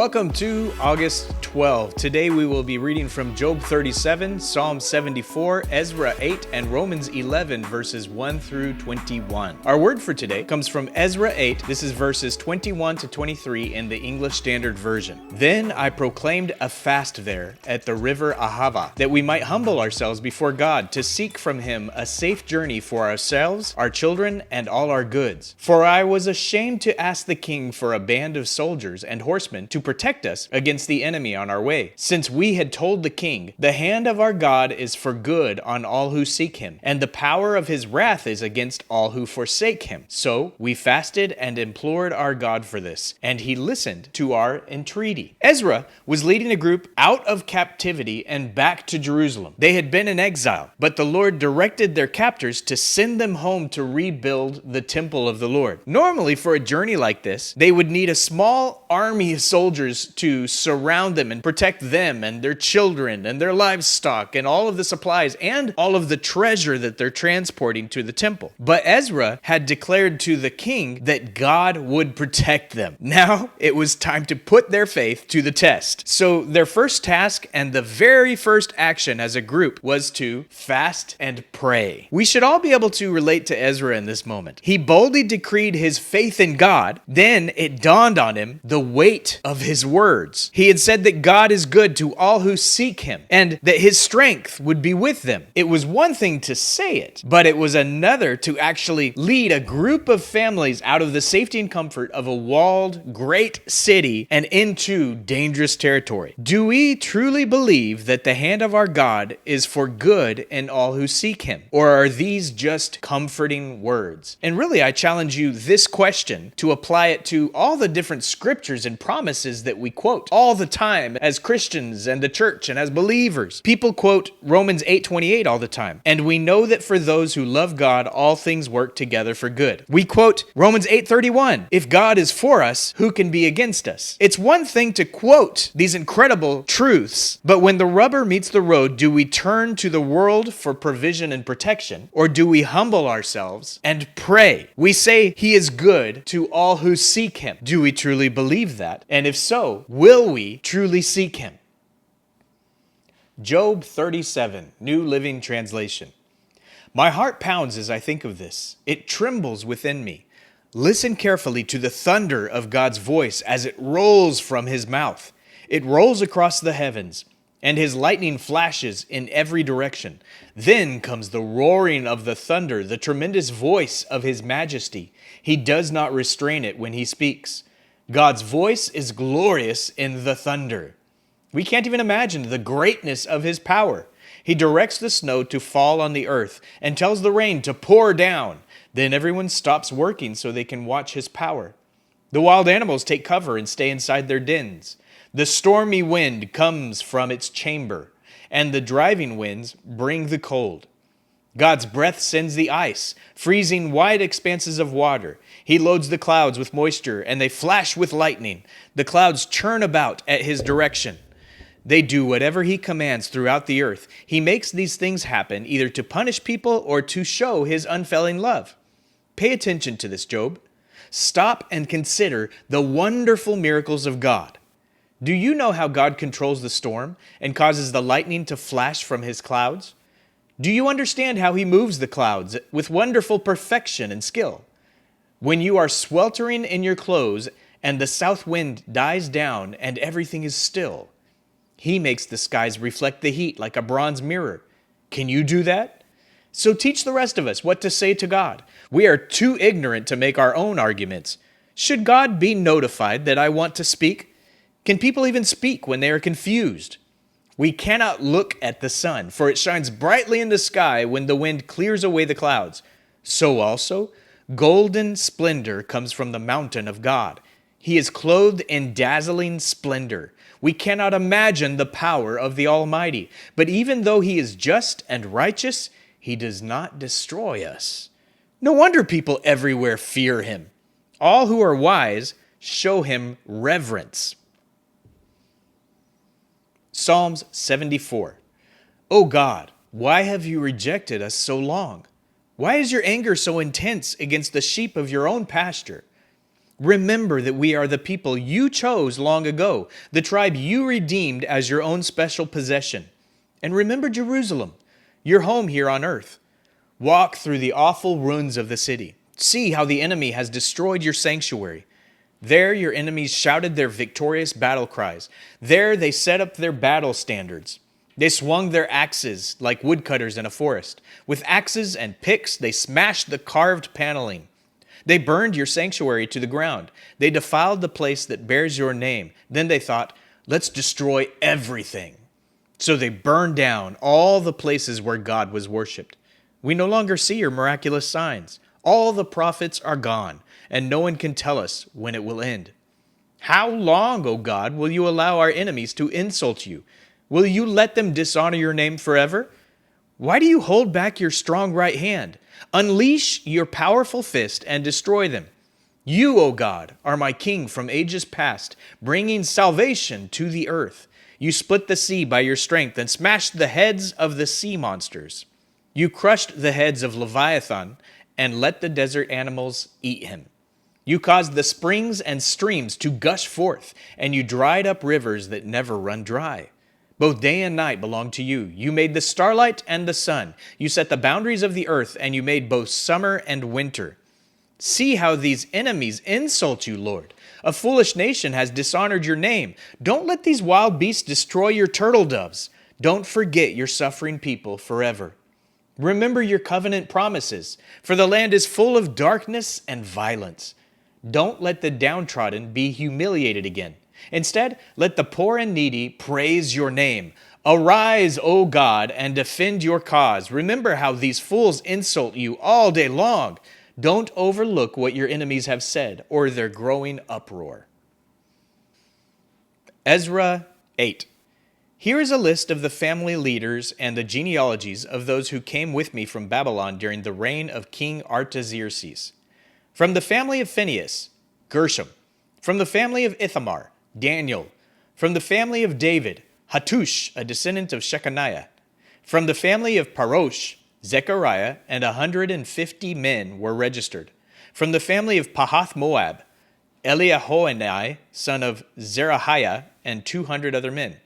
Welcome to August 12. Today we will be reading from Job 37, Psalm 74, Ezra 8, and Romans 11, verses 1 through 21. Our word for today comes from Ezra 8. This is verses 21 to 23 in the English Standard Version. Then I proclaimed a fast there at the river Ahava, that we might humble ourselves before God, to seek from him a safe journey for ourselves, our children, and all our goods. For I was ashamed to ask the king for a band of soldiers and horsemen to protect us against the enemy on our way, since we had told the king, the hand of our God is for good on all who seek him, and the power of his wrath is against all who forsake him. So we fasted and implored our God for this, and he listened to our entreaty. Ezra was leading a group out of captivity and back to Jerusalem. They had been in exile, but the Lord directed their captors to send them home to rebuild the temple of the Lord. Normally, for a journey like this, they would need a small army of soldiers to surround them and protect them and their children and their livestock and all of the supplies and all of the treasure that they're transporting to the temple. But Ezra had declared to the king that God would protect them. Now it was time to put their faith to the test. So their first task and the very first action as a group was to fast and pray. We should all be able to relate to Ezra in this moment. He boldly decreed his faith in God. Then it dawned on him the weight of his words. He had said that God is good to all who seek him and that his strength would be with them. It was one thing to say it, but it was another to actually lead a group of families out of the safety and comfort of a walled, great city and into dangerous territory. Do we truly believe that the hand of our God is for good in all who seek him? Or are these just comforting words? And really, I challenge you this question to apply it to all the different scriptures and promises that we quote all the time as Christians and the church and as believers. People quote Romans 8:28 all the time. And we know that for those who love God, all things work together for good. We quote Romans 8:31. If God is for us, who can be against us? It's one thing to quote these incredible truths, but when the rubber meets the road, do we turn to the world for provision and protection, or do we humble ourselves and pray? We say he is good to all who seek him. Do we truly believe that? And if so, will we truly seek him? Job 37, New Living Translation. My heart pounds as I think of this. It trembles within me. Listen carefully to the thunder of God's voice as it rolls from his mouth. It rolls across the heavens, and his lightning flashes in every direction. Then comes the roaring of the thunder, the tremendous voice of his majesty. He does not restrain it when he speaks. God's voice is glorious in the thunder. We can't even imagine the greatness of his power. He directs the snow to fall on the earth and tells the rain to pour down. Then everyone stops working so they can watch his power. The wild animals take cover and stay inside their dens. The stormy wind comes from its chamber, and the driving winds bring the cold. God's breath sends the ice, freezing wide expanses of water. He loads the clouds with moisture, and they flash with lightning. The clouds churn about at his direction. They do whatever he commands throughout the earth. He makes these things happen either to punish people or to show his unfailing love. Pay attention to this, Job. Stop and consider the wonderful miracles of God. Do you know how God controls the storm and causes the lightning to flash from his clouds? Do you understand how he moves the clouds with wonderful perfection and skill? When you are sweltering in your clothes and the south wind dies down and everything is still, he makes the skies reflect the heat like a bronze mirror. Can you do that? So teach the rest of us what to say to God. We are too ignorant to make our own arguments. Should God be notified that I want to speak? Can people even speak when they are confused? We cannot look at the sun, for it shines brightly in the sky when the wind clears away the clouds. So also, golden splendor comes from the mountain of God. He is clothed in dazzling splendor. We cannot imagine the power of the Almighty. But even though he is just and righteous, he does not destroy us. No wonder people everywhere fear him. All who are wise show him reverence. Psalms 74. O God, why have you rejected us so long? Why is your anger so intense against the sheep of your own pasture? Remember that we are the people you chose long ago, the tribe you redeemed as your own special possession. And remember Jerusalem, your home here on earth. Walk through the awful ruins of the city. See how the enemy has destroyed your sanctuary. There your enemies shouted their victorious battle cries. There they set up their battle standards. They swung their axes like woodcutters in a forest. With axes and picks, they smashed the carved paneling. They burned your sanctuary to the ground. They defiled the place that bears your name. Then they thought, let's destroy everything. So they burned down all the places where God was worshipped. We no longer see your miraculous signs. All the prophets are gone, and no one can tell us when it will end. How long, O God, will you allow our enemies to insult you? Will you let them dishonor your name forever? Why do you hold back your strong right hand? Unleash your powerful fist and destroy them. You, O God, are my king from ages past, bringing salvation to the earth. You split the sea by your strength and smashed the heads of the sea monsters. You crushed the heads of Leviathan and let the desert animals eat him. You caused the springs and streams to gush forth, and you dried up rivers that never run dry. Both day and night belong to you. You made the starlight and the sun. You set the boundaries of the earth, and you made both summer and winter. See how these enemies insult you, Lord. A foolish nation has dishonored your name. Don't let these wild beasts destroy your turtle doves. Don't forget your suffering people forever. Remember your covenant promises, for the land is full of darkness and violence. Don't let the downtrodden be humiliated again. Instead, let the poor and needy praise your name. Arise, O God, and defend your cause. Remember how these fools insult you all day long. Don't overlook what your enemies have said or their growing uproar. Ezra 8. Here is a list of the family leaders and the genealogies of those who came with me from Babylon during the reign of King Artaxerxes. From the family of Phinehas, Gershom. From the family of Ithamar, Daniel. From the family of David, Hattush, a descendant of Shechaniah. From the family of Parosh, Zechariah and 150 men were registered. From the family of Pahath Moab, Eliahoenai, son of Zerahiah, and 200 other men.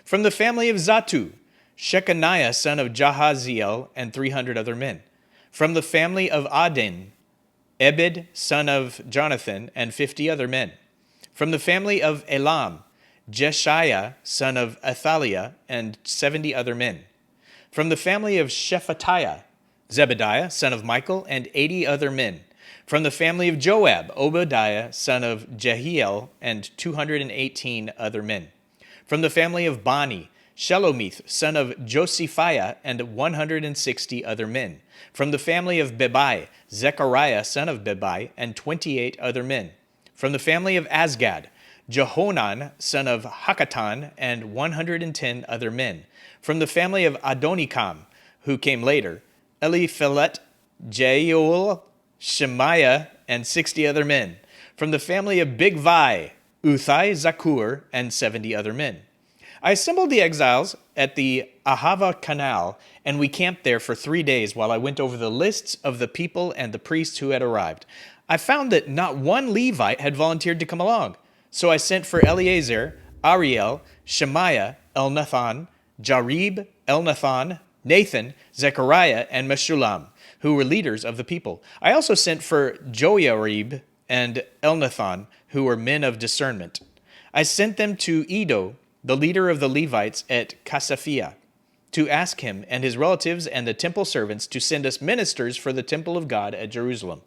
From the family of Zatu, Shechaniah, son of Jahaziel, and 300 other men. From the family of Adin, Ebed, son of Jonathan, and 50 other men. From the family of Elam, Jeshiah, son of Athaliah, and 70 other men. From the family of Shephatiah, Zebediah, son of Michael, and 80 other men. From the family of Joab, Obadiah, son of Jehiel, and 218 other men. From the family of Bani, Shelomith, son of Josephiah, and 160 other men. From the family of Bebai, Zechariah, son of Bebai, and 28 other men. From the family of Azgad, Jehonan, son of Hakatan, and 110 other men. From the family of Adonikam, who came later, Eliphelet, Jeuel, Shemaiah, and 60 other men. From the family of Bigvai, Uthai, Zakur, and 70 other men. I assembled the exiles at the Ahava Canal, and we camped there for 3 days while I went over the lists of the people and the priests who had arrived. I found that not one Levite had volunteered to come along. So I sent for Eleazar, Ariel, Shemaiah, Elnathan, Jarib, Elnathan, Nathan, Zechariah, and Meshullam, who were leaders of the people. I also sent for Joiarib and Elnathan, who were men of discernment. I sent them to Edo, the leader of the Levites at Casaphia, to ask him and his relatives and the temple servants to send us ministers for the temple of God at Jerusalem.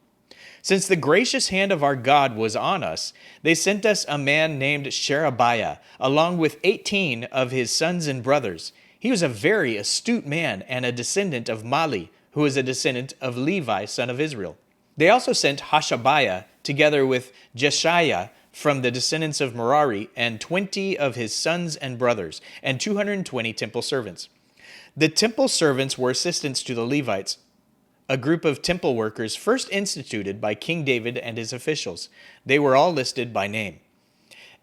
Since the gracious hand of our God was on us, they sent us a man named Sherebiah, along with 18 of his sons and brothers. He was a very astute man and a descendant of Mali, who was a descendant of Levi, son of Israel. They also sent Hashabiah, together with Jeshiah, from the descendants of Merari, and 20 of his sons and brothers, and 220 temple servants. The temple servants were assistants to the Levites, a group of temple workers first instituted by King David and his officials. They were all listed by name.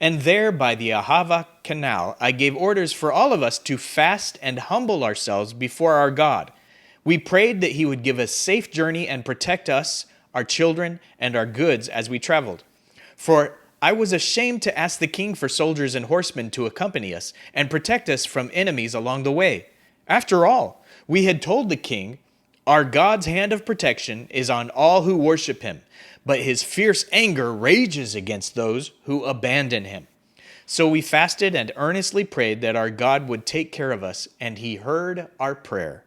And there by the Ahava Canal, I gave orders for all of us to fast and humble ourselves before our God. We prayed that he would give us safe journey and protect us, our children, and our goods as we traveled. For I was ashamed to ask the king for soldiers and horsemen to accompany us and protect us from enemies along the way. After all, we had told the king, our God's hand of protection is on all who worship him, but his fierce anger rages against those who abandon him. So we fasted and earnestly prayed that our God would take care of us, and he heard our prayer.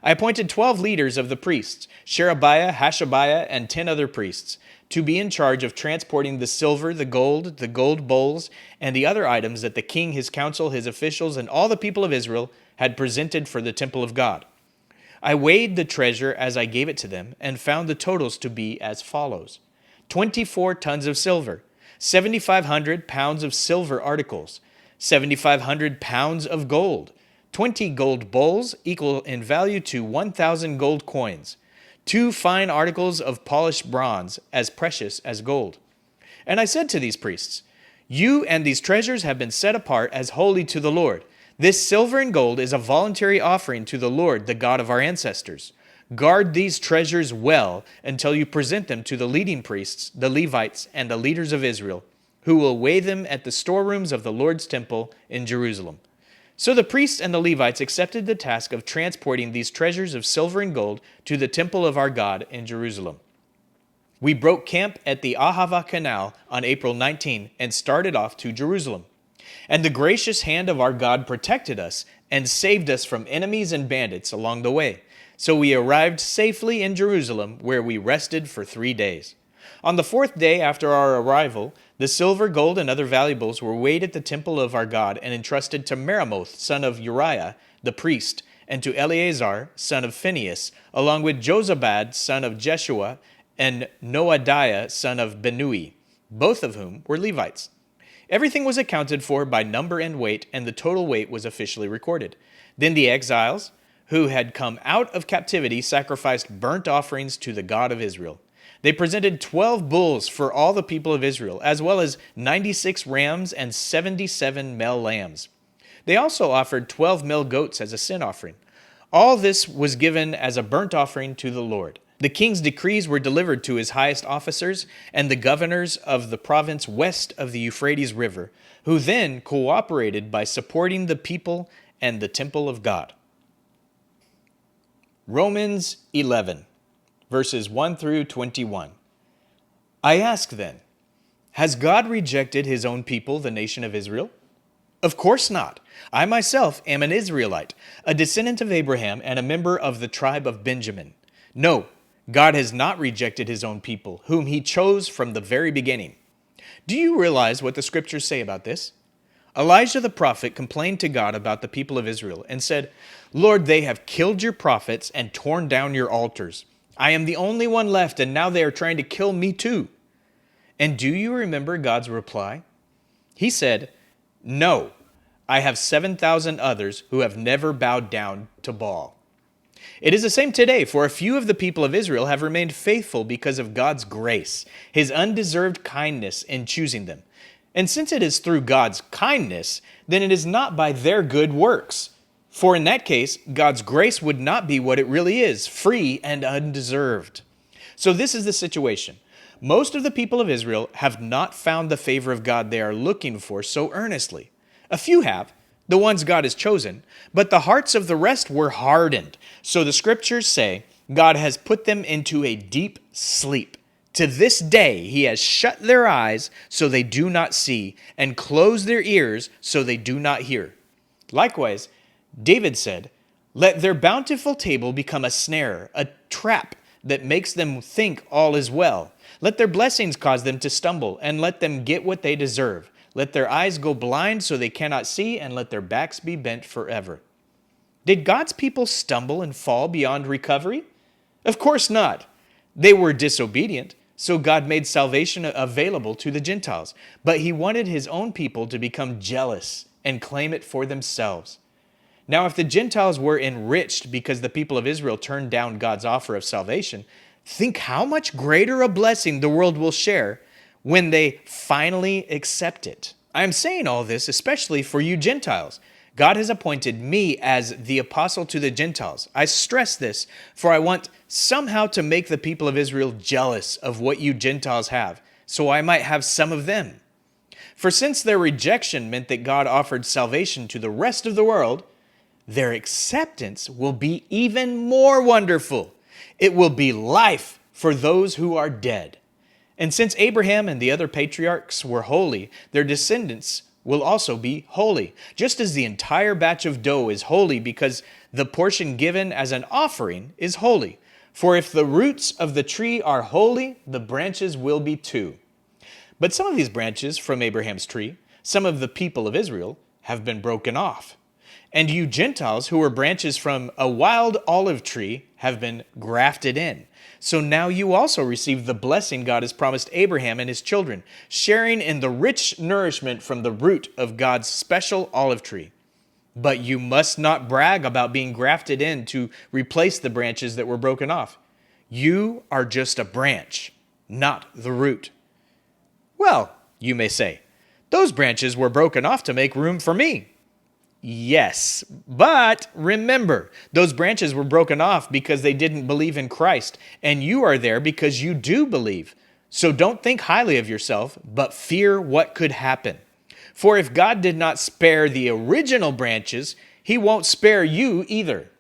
I appointed 12 leaders of the priests, Sherebiah, Hashabiah, and 10 other priests, to be in charge of transporting the silver, the gold bowls, and the other items that the king, his council, his officials, and all the people of Israel had presented for the temple of God. I weighed the treasure as I gave it to them, and found the totals to be as follows: 24 tons of silver, 7,500 pounds of silver articles, 7,500 pounds of gold, 20 gold bowls equal in value to 1,000 gold coins, 2 fine articles of polished bronze as precious as gold. And I said to these priests, you and these treasures have been set apart as holy to the Lord. This silver and gold is a voluntary offering to the Lord, the God of our ancestors. Guard these treasures well until you present them to the leading priests, the Levites, and the leaders of Israel, who will weigh them at the storerooms of the Lord's temple in Jerusalem. So the priests and the Levites accepted the task of transporting these treasures of silver and gold to the temple of our God in Jerusalem. We broke camp at the Ahava Canal on April 19 and started off to Jerusalem. And the gracious hand of our God protected us and saved us from enemies and bandits along the way. So we arrived safely in Jerusalem, where we rested for 3 days. On the 4th day after our arrival, the silver, gold, and other valuables were weighed at the temple of our God and entrusted to Meremoth, son of Uriah, the priest, and to Eleazar, son of Phinehas, along with Jozabad, son of Jeshua, and Noadiah, son of Benui, both of whom were Levites. Everything was accounted for by number and weight, and the total weight was officially recorded. Then the exiles who had come out of captivity sacrificed burnt offerings to the God of Israel. They presented 12 bulls for all the people of Israel, as well as 96 rams and 77 male lambs. They also offered 12 male goats as a sin offering. All this was given as a burnt offering to the Lord. The king's decrees were delivered to his highest officers and the governors of the province west of the Euphrates River, who then cooperated by supporting the people and the temple of God. Romans 11, verses 1 through 21. I ask then, has God rejected his own people, the nation of Israel? Of course not. I myself am an Israelite, a descendant of Abraham and a member of the tribe of Benjamin. No, God has not rejected his own people, whom he chose from the very beginning. Do you realize what the scriptures say about this? Elijah the prophet complained to God about the people of Israel and said, Lord, they have killed your prophets and torn down your altars. I am the only one left, and now they are trying to kill me too. And do you remember God's reply? He said, no, I have 7,000 others who have never bowed down to Baal. It is the same today, for a few of the people of Israel have remained faithful because of God's grace, his undeserved kindness in choosing them. And since it is through God's kindness, then it is not by their good works. For in that case, God's grace would not be what it really is, free and undeserved. So this is the situation. Most of the people of Israel have not found the favor of God they are looking for so earnestly. A few have, the ones God has chosen, but the hearts of the rest were hardened. So the scriptures say God has put them into a deep sleep. To this day, he has shut their eyes so they do not see, and closed their ears so they do not hear. Likewise, David said, let their bountiful table become a snare, a trap that makes them think all is well. Let their blessings cause them to stumble, and let them get what they deserve. Let their eyes go blind so they cannot see, and let their backs be bent forever. Did God's people stumble and fall beyond recovery? Of course not. They were disobedient, so God made salvation available to the Gentiles. But he wanted his own people to become jealous and claim it for themselves. Now, if the Gentiles were enriched because the people of Israel turned down God's offer of salvation, think how much greater a blessing the world will share when they finally accept it. I am saying all this especially for you Gentiles. God has appointed me as the apostle to the Gentiles. I stress this, for I want somehow to make the people of Israel jealous of what you Gentiles have, so I might have some of them. For since their rejection meant that God offered salvation to the rest of the world, their acceptance will be even more wonderful. It will be life for those who are dead. And since Abraham and the other patriarchs were holy, their descendants will also be holy, just as the entire batch of dough is holy because the portion given as an offering is holy. For if the roots of the tree are holy, the branches will be too. But some of these branches from Abraham's tree, some of the people of Israel, have been broken off. And you Gentiles who were branches from a wild olive tree have been grafted in. So now you also receive the blessing God has promised Abraham and his children, sharing in the rich nourishment from the root of God's special olive tree. But you must not brag about being grafted in to replace the branches that were broken off. You are just a branch, not the root. Well, you may say, those branches were broken off to make room for me. Yes, but remember, those branches were broken off because they didn't believe in Christ, and you are there because you do believe. So don't think highly of yourself, but fear what could happen. For if God did not spare the original branches, he won't spare you either.